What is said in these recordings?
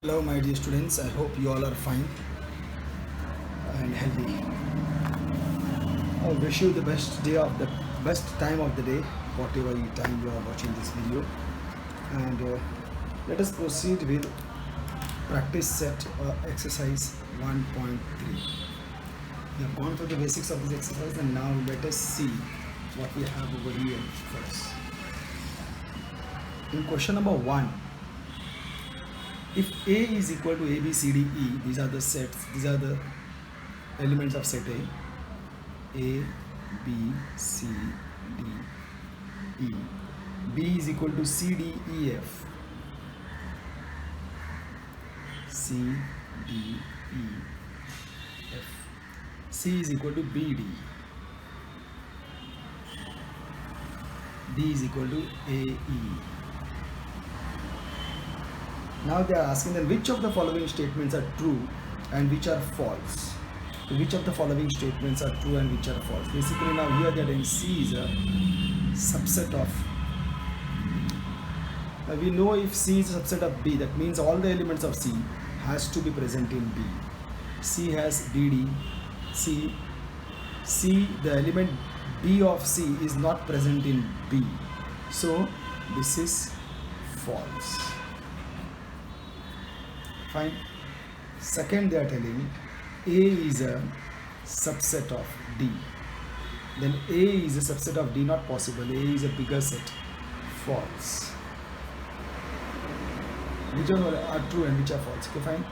Hello, my dear students. I hope you all are fine and healthy. I wish you the best time of the day, whatever time you are watching this video. And let us proceed with practice set exercise 1.3. We have gone through the basics of this exercise, and now let us see what we have over here first. In question number 1, if A is equal to A, B, C, D, E, these are the elements of set A, B, C, D, E. B is equal to C, D, E, F. C, D, E, F. C is equal to B, D. D is equal to A, E. Now they are asking then which of the following statements are true and which are false. So which of the following statements are true and which are false. Basically now here they are saying C is a subset of B. Now we know if C is a subset of B, that means all the elements of C has to be present in B. C has BD. C, the element B of C is not present in B. So this is false. Fine. Second, they are telling A is a subset of D. Then A is a subset of D, not possible. A is a bigger set. False. Which one are true and which are false? Okay, fine.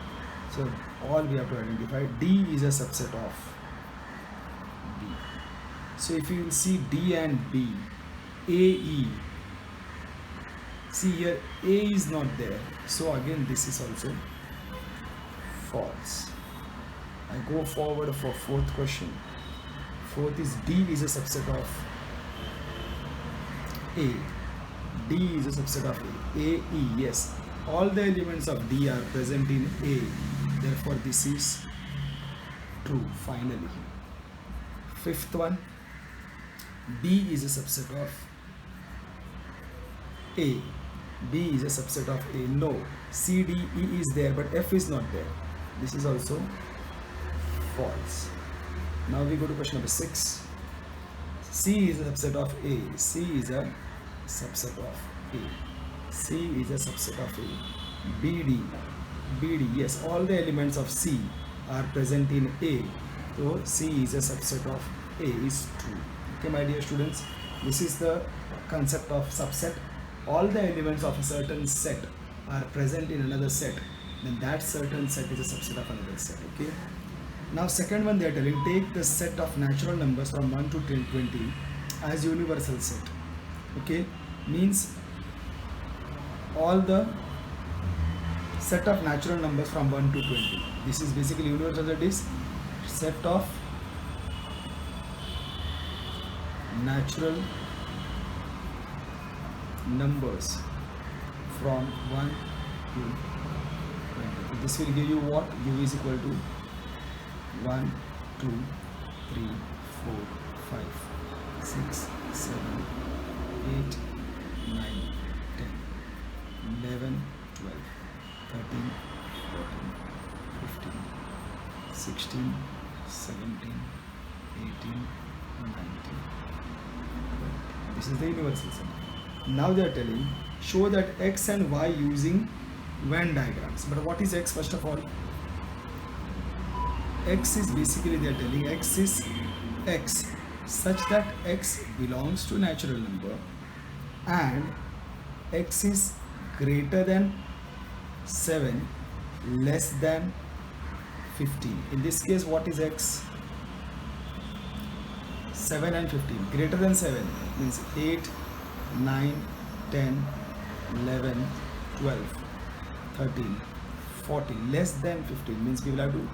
So all we have to identify. D is a subset of B. So if you will see D and B, A, E. See here, A is not there. So again, this is also false. I go forward for fourth question. Fourth is D is a subset of A. D is a subset of A. A, E, yes. All the elements of D are present in A. Therefore, this is true, finally. Fifth one, B is a subset of A. B is a subset of A. No. C, D, E is there, but F is not there. This is also false. Now we go to question number 6. C is a subset of A. C is a subset of A. C is a subset of A. BD. BD. Yes, all the elements of C are present in A. So C is a subset of A is true. Okay, my dear students, this is the concept of subset. All the elements of a certain set are present in another set, then that certain set is a subset of another set. Okay. Now second one they are telling, take the set of natural numbers from 1 to 20 as universal set. Okay, means all the set of natural numbers from 1 to 20. This is basically universal set is set of natural numbers from 1 to 20. This will give you what? U is equal to 1, 2, 3, 4, 5, 6, 7, 8, 9, 10, 11, 12, 13, 14, 15, 16, 17, 18, 19. This is the universal set. Now they are telling, show that X and Y using Venn diagrams. But what is X first of all? X is basically they are telling X is X such that X belongs to natural number and X is greater than 7, less than 15. In this case, what is X? 7 and 15. Greater than 7 means 8, 9, 10, 11, 12, 13, 14. Less than 15 means we will have to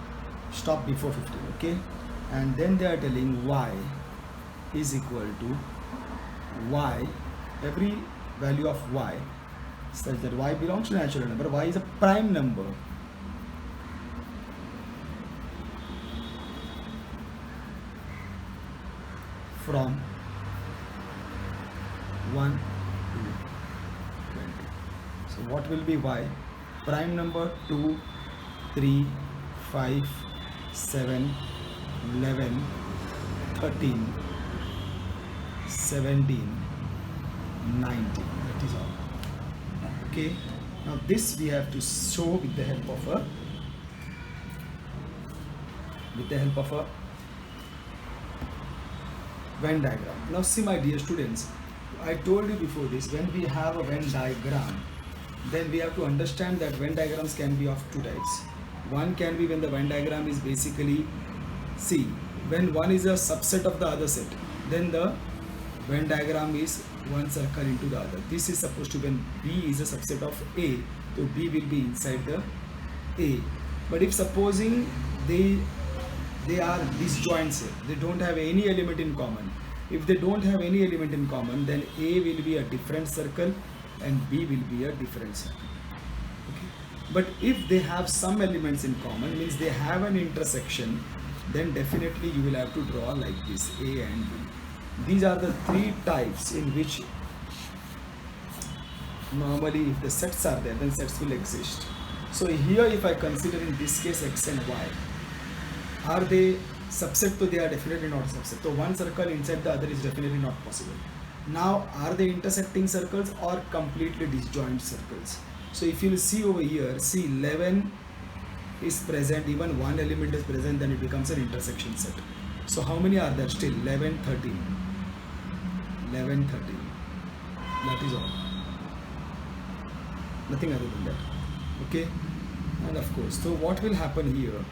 stop before 15. Okay. And then they are telling Y is equal to Y, every value of Y such that Y belongs to natural number. Y is a prime number. From 1 to 20. So what will be Y? prime number 2, 3, 5, 7, 11, 13, 17, 19. That is all. Okay. Now this we have to show with the help of a Venn diagram. Now see, my dear students, I told you before this, when we have a Venn diagram, then we have to understand that Venn diagrams can be of two types. One can be when the Venn diagram is basically, see, when one is a subset of the other set, then the Venn diagram is one circle into the other. This is supposed to, when B is a subset of A, so B will be inside the A. But if supposing they are disjoint set, they don't have any element in common. If they don't have any element in common, then A will be a different circle and B will be a different circle. Okay. But if they have some elements in common, means they have an intersection, then definitely you will have to draw like this, A and B. These are the three types in which normally if the sets are there, then sets will exist. So here if I consider in this case X and Y, are they subset? So they are definitely not subset. So one circle inside the other is definitely not possible. Now are they intersecting circles or completely disjoint circles? So if you see over here, see 11 is present, even one element is present, then it becomes an intersection set. So how many are there still? 11, 13. 11, 13. That is all. Nothing other than that. Okay. And of course, so what will happen here?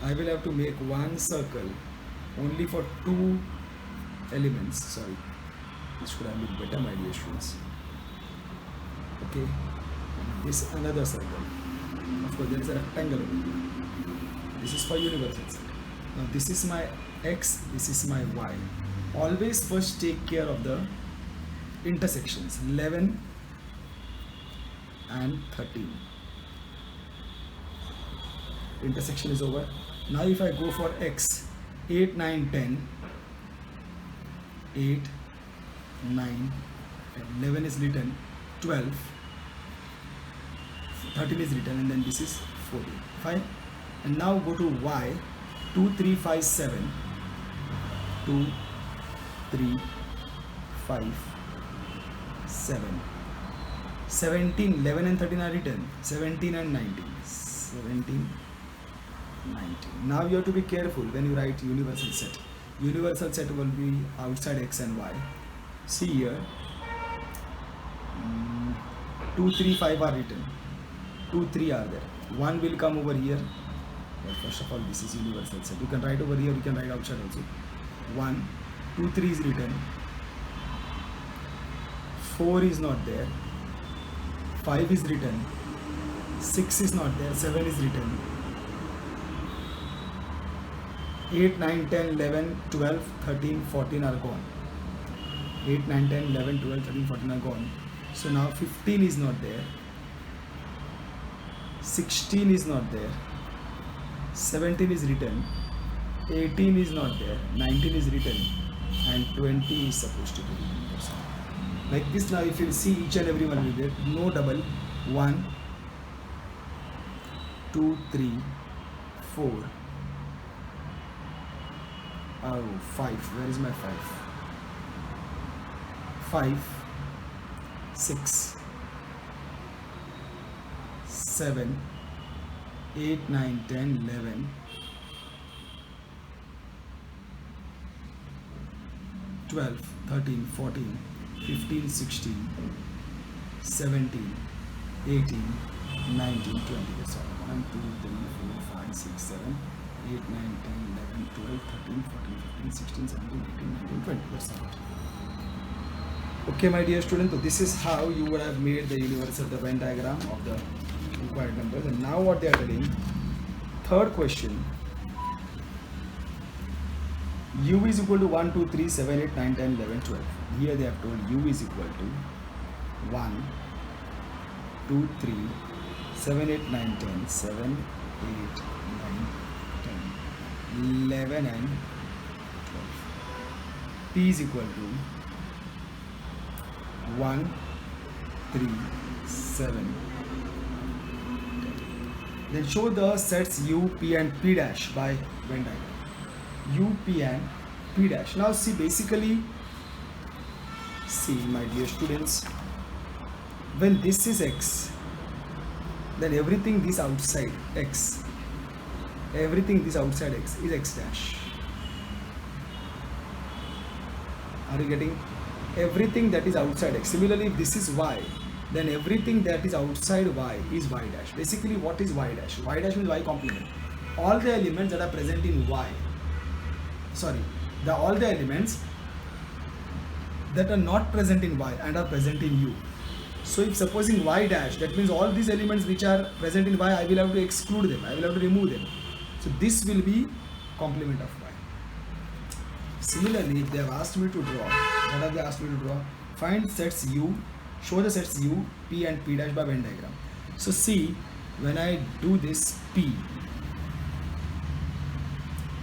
I will have to make one circle only for two elements. Sorry, this should have been better, my dear students. Okay, this another circle. Of course, there is a rectangle over here. This is for universal set. Now this is my X, this is my Y. Always first take care of the intersections. 11 and 13. Intersection is over. Now if I go for X, 8, 9, 10, 8, 9, 11 is written, 12, 13 is written, and then this is 14. Fine. And now go to Y, 2, 3, 5, 7, 2, 3, 5, 7, 17, 11 and 13 are written, 17 and 19, 17, 19. Now you have to be careful when you write universal set. Universal set will be outside X and Y. See here, 2, 3, 5 are written, 2, 3 are there. 1 will come over here. Well, first of all, this is universal set. You can write over here, you can write outside also. 1, 2, 3 is written. 4 is not there. 5 is written. 6 is not there. 7 is written. 8, 9, 10, 11, 12, 13, 14 are gone. 8, 9, 10, 11, 12, 13, 14 are gone. So now 15 is not there. 16 is not there. 17 is written. 18 is not there. 19 is written. And 20 is supposed to be written. Like this now, if you see each and every one will get no double. 1, 2, 3, 4. Oh, 5. Where is my 5? 5, 6, 7, 8, 9, 10, 11, 12, 13, 14, 15, 16, 17, 18, 19, 20. That's all. 1, 2, 3, 4, 5, 6, 7, 8, 9, 10, 11, 12, 13, 14, 15, 16, 17, 18, 19, 20. That's all. Okay, my dear student, so this is how you would have made the universal, the Venn diagram of the required numbers. And now what they are telling, third question, u is equal to 1, 2, 3, 7, 8, 9, 10, 11, 12. Here they have told u is equal to 1, 2, 3, 7, 8, 9, 10, 7, 8, 9, 10, 11 and 12. P is equal to 1, 3, 7, Then show the sets U, P and P dash by Venn diagram. U, P and P dash. Now see, basically, see my dear students, when this is X, then everything this outside X, everything this outside X is X dash. Are you getting? Everything that is outside X. Similarly, if this is Y, then everything that is outside Y is Y dash. Basically, what is Y dash? Y dash means Y complement. All the elements that are present in Y, all the elements that are not present in Y and are present in U. So if supposing Y dash, that means all these elements which are present in Y, I will have to exclude them, I will have to remove them. So this will be complement of Y. Similarly, if they have asked me to draw, what have they asked me to draw? Find sets U, show the sets U, P and P dash by Venn diagram. So see, when I do this P,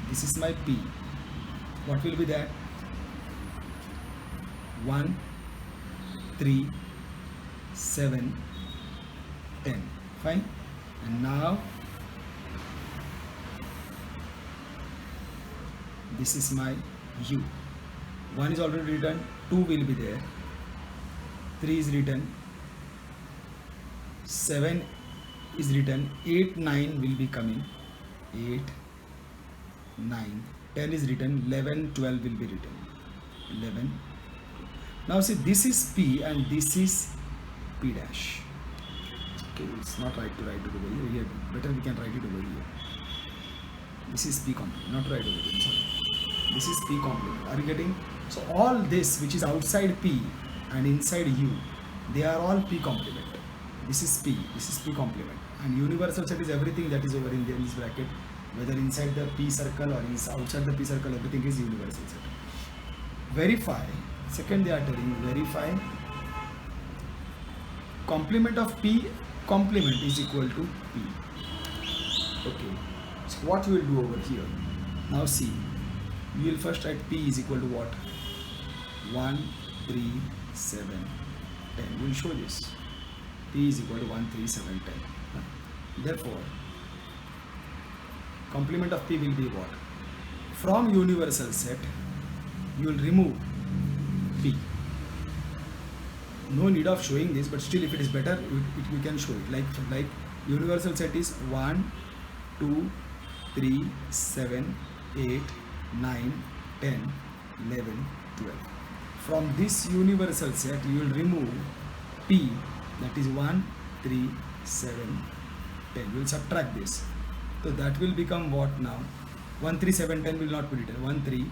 this is my P. What will be that? 1, 3, 7, 10. Fine. And now this is my U. 1 is already written, 2 will be there, 3 is written, 7 is written, 8, 9 will be coming, 8, 9, 10 is written, 11, 12 will be written, 11. Now see, this is P and this is P dash. Okay, it's not right to write it over here. Better we can write it over here. This is P complement, not right over here, sorry. This is P complement. Are you getting? So all this which is outside P and inside U, they are all P complement. This is P complement. And universal set is everything that is over in this bracket, whether inside the P circle or outside the P circle, everything is universal set. Verify, second they are telling, verify complement of P complement is equal to P. Okay, so what we will do over here? Now see, we will first write P is equal to what? 1, 3, 7, 10. We will show this. P is equal to 1, 3, 7, 10. Therefore, complement of P will be what? From universal set, you will remove P. No need of showing this, but still if it is better, we can show it. Like universal set is 1, 2, 3, 7, 8, 9, 10, 11, 12. From this universal set, you will remove P, that is 1, 3, 7, 10. You will subtract this. So that will become what now? 1, 3, 7, 10 will not be written. 1, 3,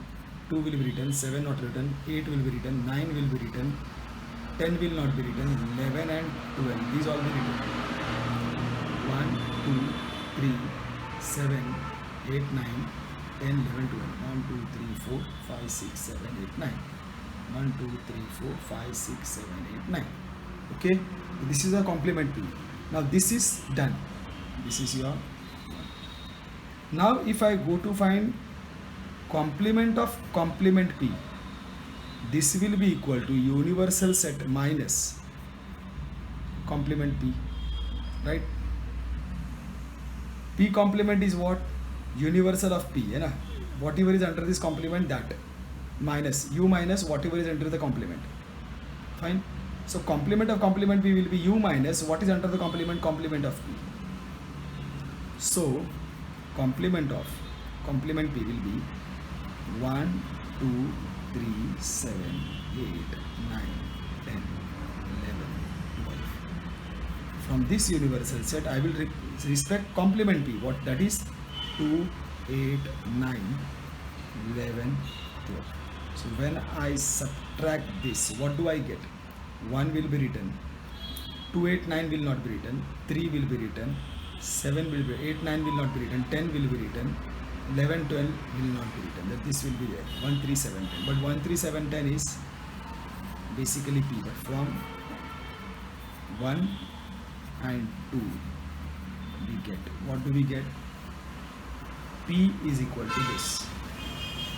2 will be written, 7 not written, 8 will be written, 9 will be written, 10 will not be written, 11 and 12. These all will be written. 1, 2, 3, 7, 8, 9, 10, 11, 12. 1, 2, 3, 4, 5, 6, 7, 8, 9. 1, 2, 3, 4, 5, 6, 7, 8, 9. Okay, this is a complement P. Now this is done. This is your. Now if I go to find complement of complement P, this will be equal to universal set minus complement P, right? P complement is what? Universal of P, है ना? Whatever is under this complement, that minus U minus whatever is under the complement. Fine. So complement of complement P will be U minus what is under the complement of P. So complement of complement P will be 1, 2, 3, 7, 8, 9, 10, 11, 12. From this universal set, I will respect complement P. What that is? 2, 8, 9, 11, 12. So when I subtract this, what do I get? 1 will be written, 2, 8, 9 will not be written, 3 will be written, 7 will be, 8, 9 will not be written, 10 will be written, 11, 12 will not be written. That this will be there. 1, 3, 7, 10. But 1, 3, 7, 10 is basically P. But from 1 and 2, we get, what do we get? P is equal to this.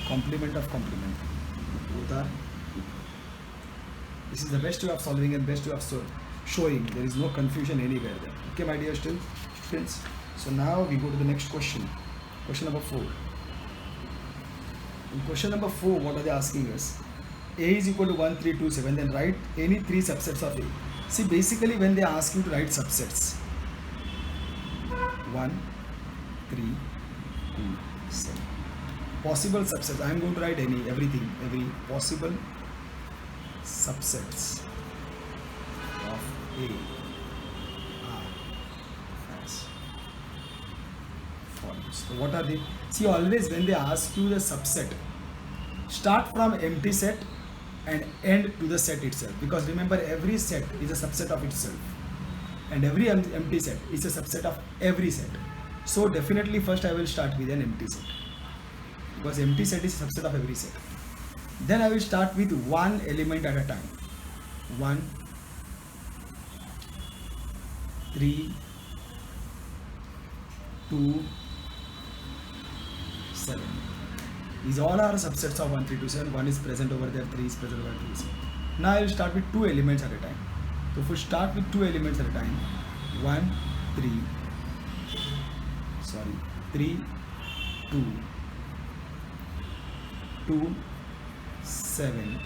Complement of complement. Both are equal. This is the best way of solving and best way of showing. There is no confusion anywhere there. Okay, my dear students. So now we go to the next question. Question number 4. In question number 4, what are they asking us? A is equal to 1, 3, 2, 7. Then write any 3 subsets of A. See, basically when they ask you to write subsets, 1, 3, 2, 7. Possible subsets. I am going to write every possible subsets of A are as follows. So what are they? See, always when they ask you the subset, start from empty set and end to the set itself, because remember, every set is a subset of itself and every empty set is a subset of every set. So definitely first I will start with an empty set, because empty set is a subset of every set. Then I will start with one element at a time. 1, 3, 2, 7. These all are subsets of 1, 3, 2, 7. 1 is present over there, 3 is present over 3. Now I will start with 2 elements at a time. So if we start with 2 elements at a time, 1, 3, 2, 2, 7,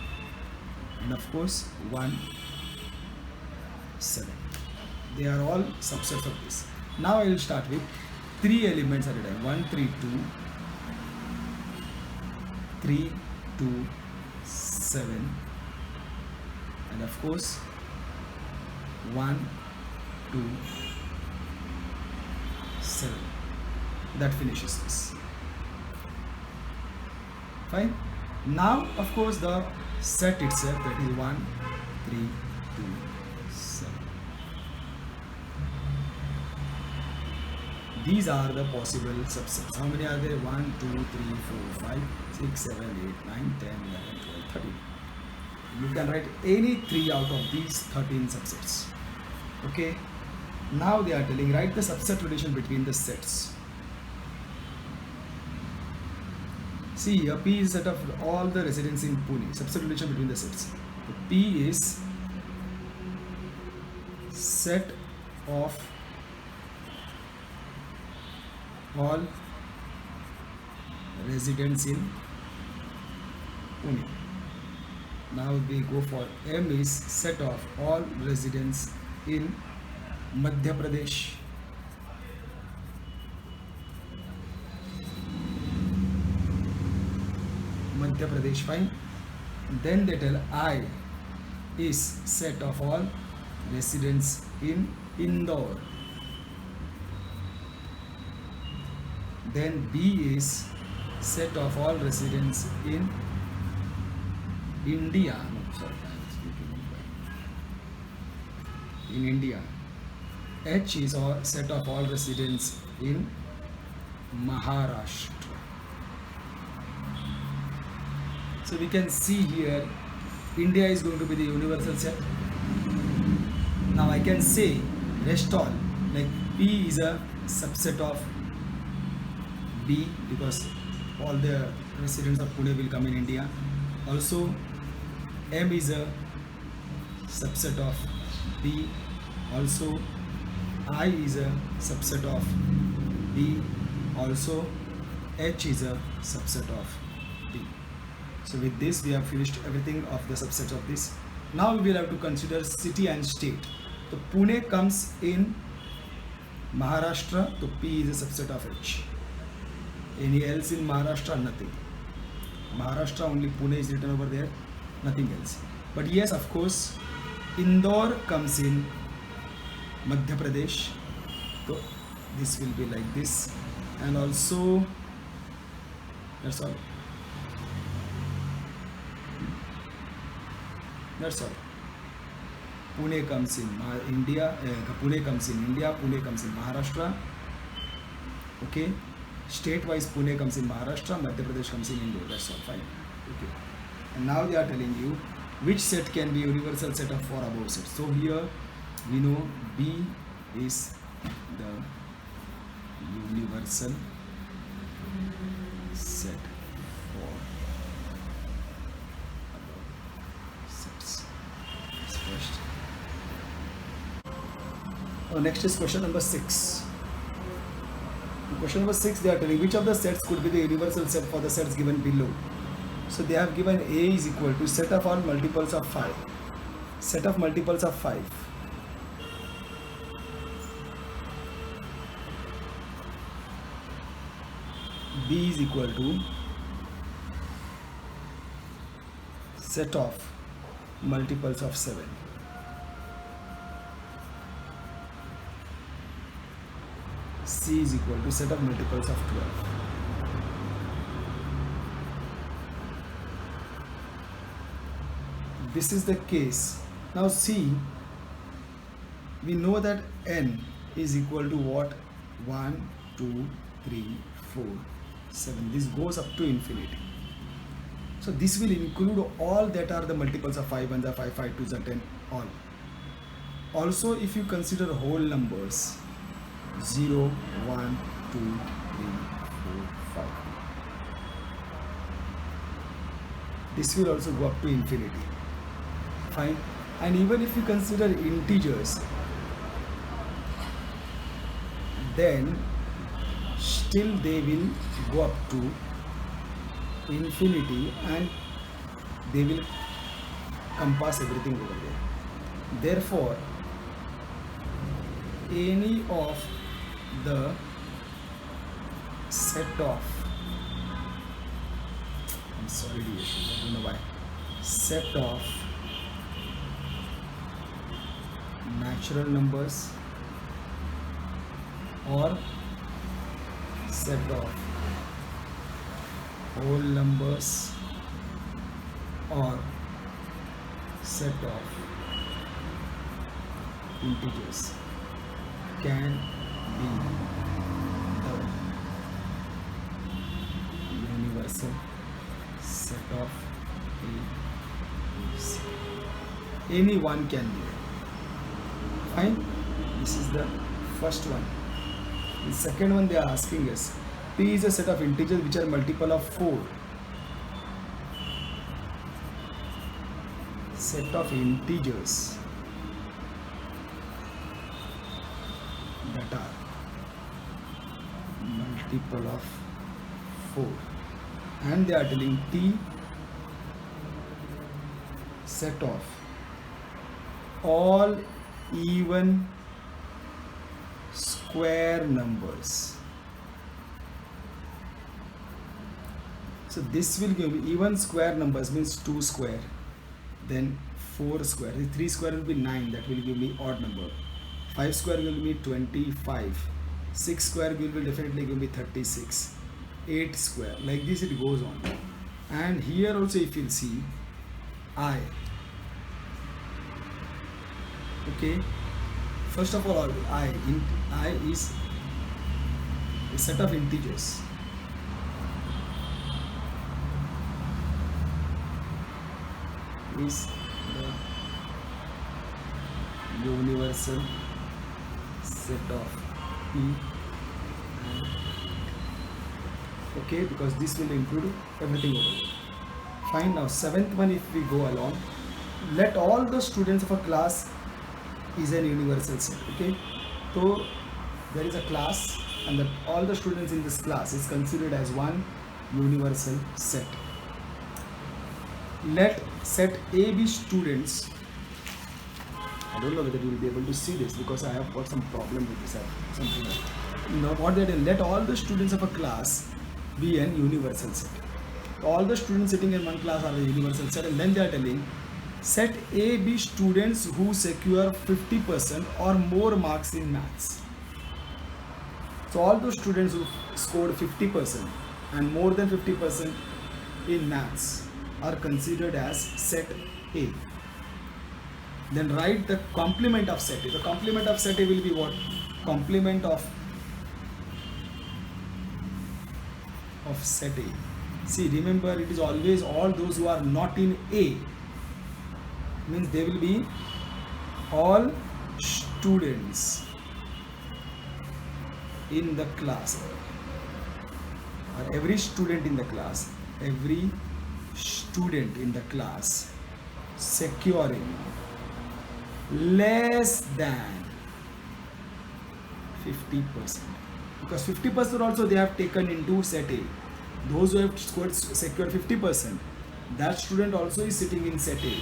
and of course 1, 7. They are all subsets of this. Now I will start with 3 elements at a time. 1, 3, 2, 3, 2, 7, and of course 1, 2, 7. That finishes this. Fine. Now of course the set itself, that is 1, 3, 2, 7. These are the possible subsets. How many are there? 1, 2, 3, 4, 5, 6, 7, 8, 9, 10, 11, 12, 13. You can write any 3 out of these 13 subsets. Okay. Now they are telling, write the subset relation between the sets. See, a P is set of all the residents in Pune. Subset relation between the sets. So P is set of all residents in Pune. Now we go for M is set of all residents in Madhya Pradesh. Madhya Pradesh, fine. Then they tell I is set of all residents in Indore. Then B is set of all residents in India. No, sorry, in India. H is a set of all residents in Maharashtra. So we can see here, India is going to be the universal set. Now I can say rest all, like P is a subset of B, because all the residents of Pune will come in India. Also M is a subset of B. Also I is a subset of B. Also H is a subset of B. So with this we have finished everything of the subsets of this. Now we will have to consider city and state. So Pune comes in Maharashtra, so P is a subset of H. Any else in Maharashtra? Nothing. Maharashtra, only Pune is written over there, nothing else. But yes, of course, Indore comes in Madhya Pradesh, so this will be like this, and also that's all. That's all. Pune comes in India, Pune comes in India, Pune comes in Maharashtra. Okay. State-wise, Pune comes in Maharashtra, Madhya Pradesh comes in Indore. That's all, fine. Okay. And now they are telling you which set can be universal set of 4 above sets. So here we know B is the universal set for above sets. That's first. Oh, next is question number 6. Question number 6, they are telling which of the sets could be the universal set for the sets given below. So they have given A is equal to set of all multiples of 5. Set of multiples of 5. B is equal to set of multiples of 7. C is equal to set of multiples of 12. This is the case. Now see, we know that n is equal to what? 1, 2, 3, 4, 7. This goes up to infinity. So this will include all that are the multiples of 5 1s are 5, 5 2s are 10, all. Also, if you consider whole numbers 0, 1, 2, 3, 4, 5. This will also go up to infinity. Fine. And even if you consider integers, then still they will go up to infinity and they will compass everything over there. Therefore, any of the set of, I'm sorry dear, I don't know why, set of natural numbers or set of whole numbers or set of integers can be the universal set of A, B, C. Any one can be there. Fine. This is the first one. The second one they are asking us, P is a set of integers which are multiple of 4. Set of integers that are multiple of 4, and they are telling T set of all even square numbers. So this will give me even square numbers, means 2 square, then 4 square, 3 square will be 9, that will give me odd number, 5 square will be 25, 6 square will be definitely give me 36, 8 square, like this it goes on. And here also if you'll see I, okay, first of all I is a set of integers. Is the universal set of P and, okay, because this will include everything over here. Fine. Now 7th one, if we go along, let all the students of a class is an universal set. Okay, so there is a class and all the students in this class is considered as one universal set. Let set A be students. I don't know whether you will be able to see this because I have got some problem with this. Something like, now what they do, let all the students of a class be an universal set. All the students sitting in one class are a universal set, and then they are telling set A be students who secure 50% or more marks in maths. So all those students who scored 50% and more than 50% in maths are considered as set A. Then write the complement of set A. The complement of set A will be what? Complement of set A. See, remember, it is always all those who are not in A, means they will be all students in the class, or every student in the class, every student in the class securing less than 50%. because 50% also they have taken into set A. Those who have secured 50%, that student also is sitting in set A.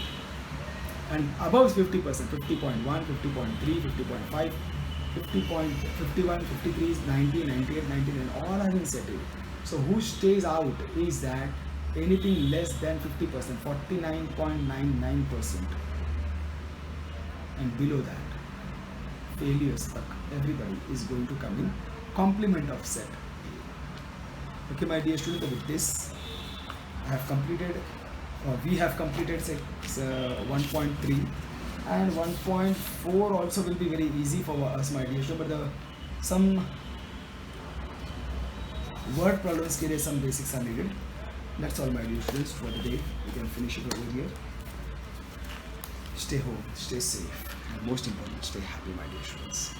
And above 50%, 50.1, 50.3, 50.5, 50.51, 53, 90, 98, 99, all are in set A. So who stays out is that anything less than 50%, 49.99%, and below that, failures, everybody is going to come in complement of set A. Okay, my dear students, with this, I have completed, we have completed set 1.3, and 1.4 also will be very easy for us, my dear students, but some word problems के लिए some basics are needed. That's all, my dear students, for the day. We can finish it over here. Stay home, stay safe, and most important, stay happy, my dear students.